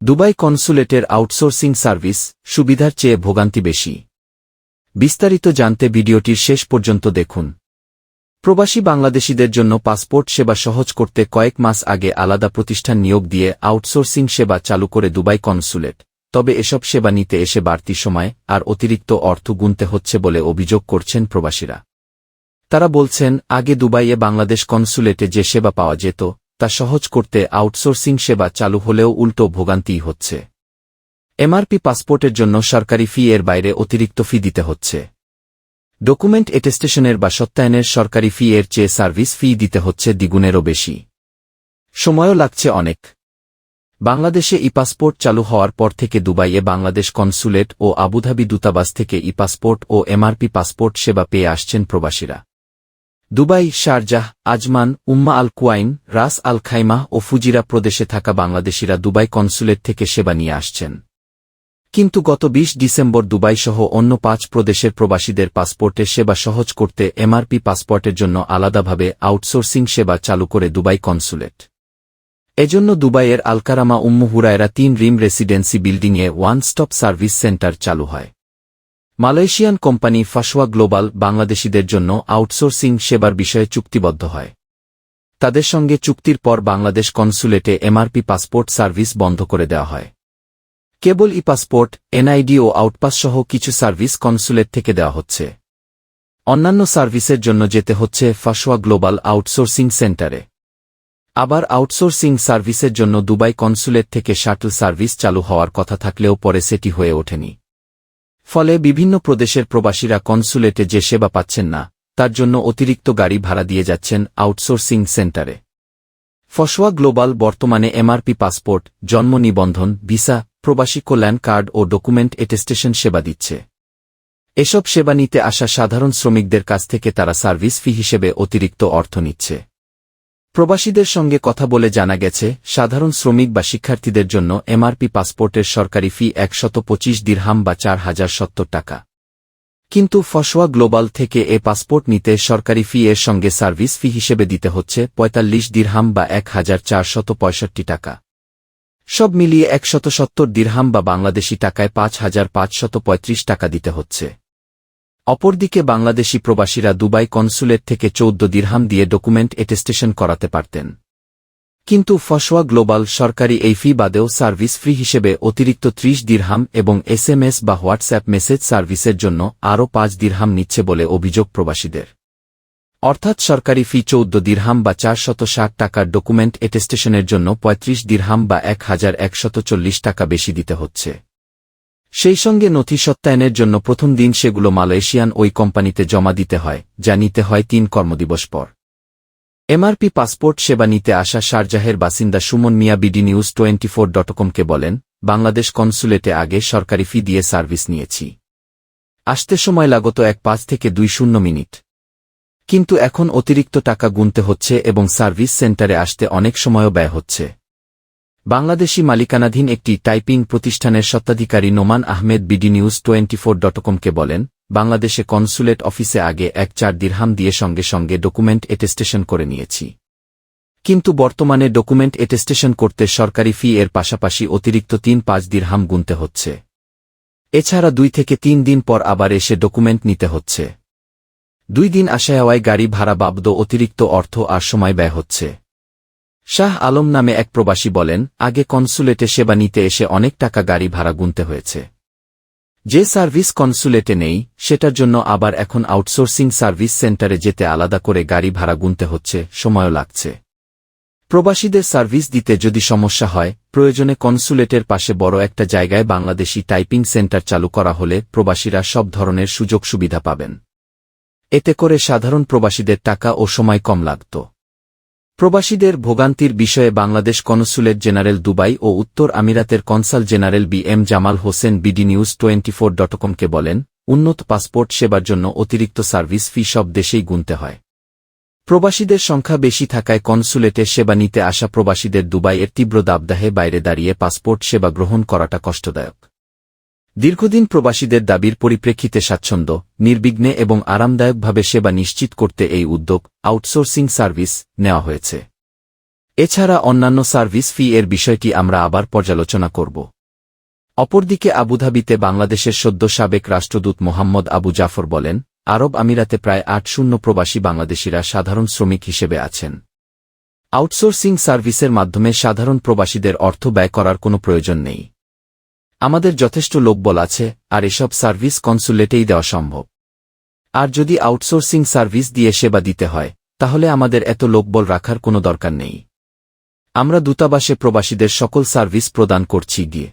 Dubai কনসুলেটের outsourcing service, সুবিধার চেয়ে ভোগান্তি বেশি। বিস্তারিত জানতে ভিডিওটির শেষ পর্যন্ত দেখুন। প্রবাসী বাংলাদেশিদের জন্য পাসপোর্ট সেবা সহজ করতে কয়েক মাস আগে আলাদা প্রতিষ্ঠান নিয়োগ দিয়ে আউটসোর্সিং সেবা চালু করে দুবাই কনসুলেট। তবে এসব সেবা নিতে এসে বাড়তি সময় আর অতিরিক্ত অর্থ গুনতে হচ্ছে বলে অভিযোগ করছেন প্রবাসীরা। তারা বলছেন, আগে দুবাইয়ে বাংলাদেশ কনসুলেটে যে সেবা পাওয়া যেত তা সহজ করতে আউটসোর্সিং সেবা চালু হলেও উল্টো ভোগান্তিই হচ্ছে। এমআরপি পাসপোর্টের জন্য সরকারি ফি এর বাইরে অতিরিক্ত ফি দিতে হচ্ছে। ডকুমেন্ট এটেস্টেশনের বা সত্যায়নের সরকারি ফি এর চেয়ে সার্ভিস ফি দিতে হচ্ছে দ্বিগুণেরও বেশি। সময়ও লাগছে অনেক। বাংলাদেশে ই পাসপোর্ট চালু হওয়ার পর থেকে দুবাইয়ে বাংলাদেশ কনসুলেট ও আবুধাবি দূতাবাস থেকে ই পাসপোর্ট ও এমআরপি পাসপোর্ট সেবা পেয়ে আসছেন প্রবাসীরা। দুবাই, শারজাহ, আজমান, উম্মা আল কুয়াইন, রাস আল খাইমাহ ও ফুজিরা প্রদেশে থাকা বাংলাদেশিরা দুবাই কনসুলেট থেকে সেবা নিয়ে আসছেন। কিন্তু গত ২০ ডিসেম্বর দুবাইসহ অন্য ৫ প্রদেশের প্রবাসীদের পাসপোর্টের সেবা সহজ করতে এমআরপি পাসপোর্টের জন্য আলাদাভাবে আউটসোর্সিং সেবা চালু করে দুবাই কনসুলেট। এজন্য দুবাইয়ের আলকারামা উম্মু হুরায়রা ৩ রিম রেসিডেন্সি বিল্ডিংয়ে ওয়ান স্টপ সার্ভিস সেন্টার চালু হয়। মালয়েশিয়ান কোম্পানি ফাশওয়া গ্লোবাল বাংলাদেশিদের জন্য আউটসোর্সিং সেবার বিষয়ে চুক্তিবদ্ধ হয়। তাদের সঙ্গে চুক্তির পর বাংলাদেশ কনসুলেটে এমআরপি পাসপোর্ট সার্ভিস বন্ধ করে দেওয়া হয়। কেবল ই পাসপোর্ট, এনআইডি ও আউটপাস সহ কিছু সার্ভিস কনসুলেট থেকে দেওয়া হচ্ছে। অন্যান্য সার্ভিসের জন্য যেতে হচ্ছে ফাশওয়া গ্লোবাল আউটসোর্সিং সেন্টারে। আবার আউটসোর্সিং সার্ভিসের জন্য দুবাই কনসুলেট থেকে শাটল সার্ভিস চালু হওয়ার কথা থাকলেও পরে সেটি হয়ে ওঠেনি। ফলে বিভিন্ন প্রদেশের প্রবাসীরা কনসুলেটে যে সেবা পাচ্ছেন না, তার জন্য অতিরিক্ত গাড়ি ভাড়া দিয়ে যাচ্ছেন আউটসোর্সিং সেন্টারে। ফাশওয়া গ্লোবাল বর্তমানে এমআরপি পাসপোর্ট, জন্ম নিবন্ধন, ভিসা, প্রবাসী কল্যাণ কার্ড ও ডকুমেন্ট এটেস্টেশন সেবা দিচ্ছে। এসব সেবা নিতে আসা সাধারণ শ্রমিকদের কাছ থেকে তারা সার্ভিস ফি হিসেবে অতিরিক্ত অর্থ নিচ্ছে। প্রবাসীদের সঙ্গে কথা বলে জানা গেছে, সাধারণ শ্রমিক বা শিক্ষার্থীদের জন্য এমআরপি পাসপোর্টের সরকারি ফি ১২৫ দিরহাম বা ৪,০৭০ টাকা। কিন্তু ফাশওয়া গ্লোবাল থেকে এ পাসপোর্ট নিতে সরকারি ফি এর সঙ্গে সার্ভিস ফি হিসেবে দিতে হচ্ছে ৪৫ দিরহাম বা ১,৪৬৫ টাকা। সব মিলিয়ে ১৭০ দিরহাম বা বাংলাদেশি টাকায় ৫,৫৩৫ টাকা দিতে হচ্ছে। অপরদিকে বাংলাদেশি প্রবাসীরা দুবাই কনসুলেট থেকে ১৪ দিরহাম দিয়ে ডকুমেন্ট এটেস্টেশন করাতে পারতেন। কিন্তু ফাশওয়া গ্লোবাল সরকারি এই ফি বাদেও সার্ভিস ফ্রি হিসেবে অতিরিক্ত ৩০ দিরহাম এবং এসএমএস বা হোয়াটসঅ্যাপ মেসেজ সার্ভিসের জন্য আরও ৫ দিরহাম নিচ্ছে বলে অভিযোগ প্রবাসীদের। অর্থাৎ সরকারি ফি ১৪ দিরহাম বা ৪৬০ টাকার ডকুমেন্ট এটেস্টেশনের জন্য ৩৫ দিরহাম বা ১,১৪০ টাকা বেশি দিতে হচ্ছে। সেই সঙ্গে নথি সত্যায়নের জন্য প্রথম দিন সেগুলো মালয়েশিয়ান ওই কোম্পানিতে জমা দিতে হয়, যা নিতে হয় ৩ কর্মদিবস পর। এমআরপি পাসপোর্ট সেবা নিতে আসা শারজাহের বাসিন্দা সুমন মিয়া bdnews24.com-কে বলেন, বাংলাদেশ কনসুলেটে আগে সরকারি ফি দিয়ে সার্ভিস নিয়েছি। আসতে সময় লাগত ১.৫ থেকে ২.০ মিনিট। কিন্তু এখন অতিরিক্ত টাকা গুনতে হচ্ছে এবং সার্ভিস সেন্টারে আসতে অনেক সময়ও ব্যয় হচ্ছে। বাংলাদেশি মালিকানাধীন একটি টাইপিং প্রতিষ্ঠানের স্বত্বাধিকারী নোমান আহমেদ bdnews24.com-কে বলেন, বাংলাদেশে কনসুলেট অফিসে আগে ১-৪ দিরহাম দিয়ে সঙ্গে সঙ্গে ডকুমেন্ট এটেস্টেশন করে নিয়েছি। কিন্তু বর্তমানে ডকুমেন্ট এটেস্টেশন করতে সরকারি ফি এর পাশাপাশি অতিরিক্ত ৩-৫ দিরহাম গুনতে হচ্ছে। এছাড়া ২ থেকে ৩ দিন পর আবার এসে ডকুমেন্ট নিতে হচ্ছে। ২ দিন আসায় গাড়ি ভাড়া বাবদ অতিরিক্ত অর্থ আর সময় ব্যয় হচ্ছে। শাহ আলম নামে এক প্রবাসী বলেন, আগে কনসুলেটে সেবা নিতে এসে অনেক টাকা গাড়ি ভাড়া গুনতে হয়েছে। যে সার্ভিস কনসুলেটে নেই, সেটার জন্য আবার এখন আউটসোর্সিং সার্ভিস সেন্টারে যেতে আলাদা করে গাড়ি ভাড়া গুনতে হচ্ছে, সময়ও লাগছে। প্রবাসীদের সার্ভিস দিতে যদি সমস্যা হয়, প্রয়োজনে কনসুলেটের পাশে বড় একটা জায়গায় বাংলাদেশি টাইপিং সেন্টার চালু করা হলে প্রবাসীরা সব ধরনের সুযোগ সুবিধা পাবেন। এতে করে সাধারণ প্রবাসীদের টাকা ও সময় কম লাগত। প্রবাসীদের ভোগান্তির বিষয়ে বাংলাদেশ কনসুলেট জেনারেল দুবাই ও উত্তর আমিরাতের consul general B M. Jamal Hossain bdnews24.com-কে বলেন, উন্নত পাসপোর্ট সেবার জন্য অতিরিক্ত সার্ভিস ফি সব দেশেই গুনতে হয়। প্রবাসীদের সংখ্যা বেশি থাকায় কনসুলেটে সেবা নিতে আসা প্রবাসীদের দুবাইয়ের তীব্র দাবদাহে বাইরে দাঁড়িয়ে পাসপোর্ট সেবা গ্রহণ করাটা কষ্টদায়ক। দীর্ঘদিন প্রবাসীদের দাবির পরিপ্রেক্ষিতে স্বাচ্ছন্দ্য, নির্বিঘ্নে এবং আরামদায়কভাবে সেবা নিশ্চিত করতে এই উদ্যোগ, আউটসোর্সিং সার্ভিস, নেওয়া হয়েছে। এছাড়া অন্যান্য সার্ভিস ফি এর বিষয়টি আমরা আবার পর্যালোচনা করব। অপরদিকে আবুধাবিতে বাংলাদেশের সদ্য সাবেক রাষ্ট্রদূত মোহাম্মদ আবু জাফর বলেন, আরব আমিরাতে প্রায় ৮০ প্রবাসী বাংলাদেশিরা সাধারণ শ্রমিক হিসেবে আছেন। আউটসোর্সিং সার্ভিসের মাধ্যমে সাধারণ প্রবাসীদের অর্থ ব্যয় করার কোনো প্রয়োজন নেই। আমাদের যথেষ্ট লোকবল আছে, আর এসব সার্ভিস কনসুলেটেই দেওয়া সম্ভব। আর যদি আউটসোর্সিং সার্ভিস দিয়ে সেবা দিতে হয়, তাহলে আমাদের এত লোকবল রাখার কোনো দরকার নেই। আমরা দূতাবাসে প্রবাসীদের সকল সার্ভিস প্রদান করছি গিয়ে।